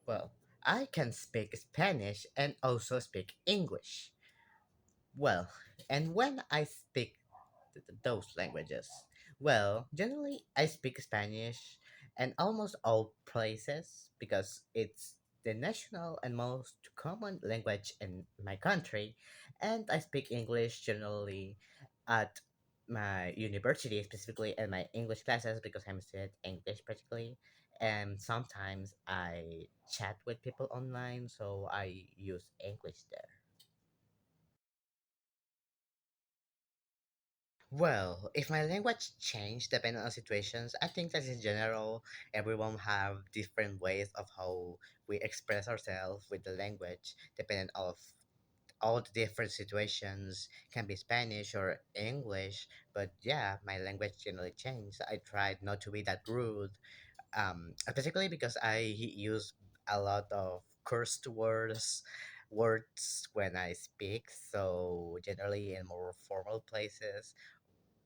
Well, I can speak Spanish and also speak English. Well, and when I speak those languages, well, generally I speak Spanish and almost all places because it's the national and most common language in my country, and I speak English generally at my university, specifically in my English classes because I'm studying English practically, and sometimes I chat with people online, so I use English there. Well, if my language changed depending on situations, I think that in general, everyone have different ways of how we express ourselves with the language, depending of all the different situations. Can be Spanish or English, but yeah, my language generally changed. I tried not to be that rude, particularly because I use a lot of cursed words when I speak. So generally, in more formal places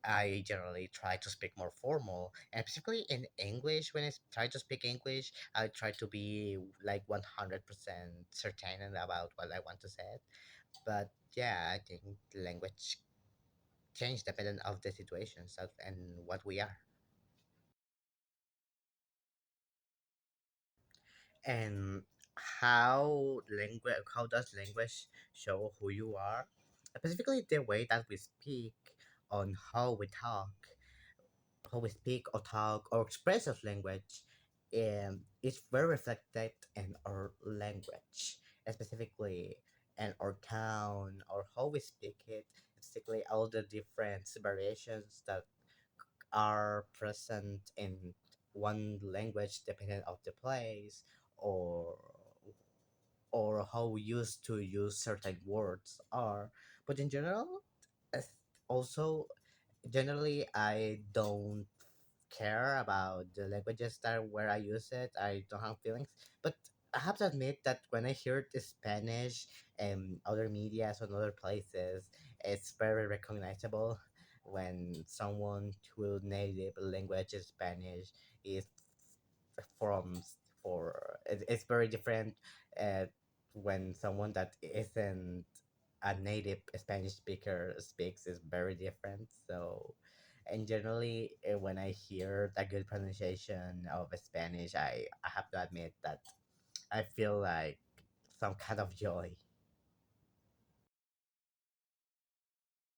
I generally try to speak more formal, and specifically in English. When I try to speak English, I try to be like 100% certain about what I want to say. But yeah, I think language change depending of the situations and what we are. And how does language show who you are? Specifically, the way that we speak, on how we speak or talk or express our language, is very reflected in our language, specifically in our town or how we speak it, specifically all the different variations that are present in one language depending of the place, or how we used to use certain words are. But in general, as also generally I don't care about the languages that where I use it. I don't have feelings, but I have to admit that when I hear the Spanish and other medias and other places, it's very recognizable when someone whose native language is Spanish is from it's very different uh, when someone that isn't a native Spanish speaker speaks is very different. So, and generally, when I hear a good pronunciation of Spanish, I have to admit that I feel like some kind of joy.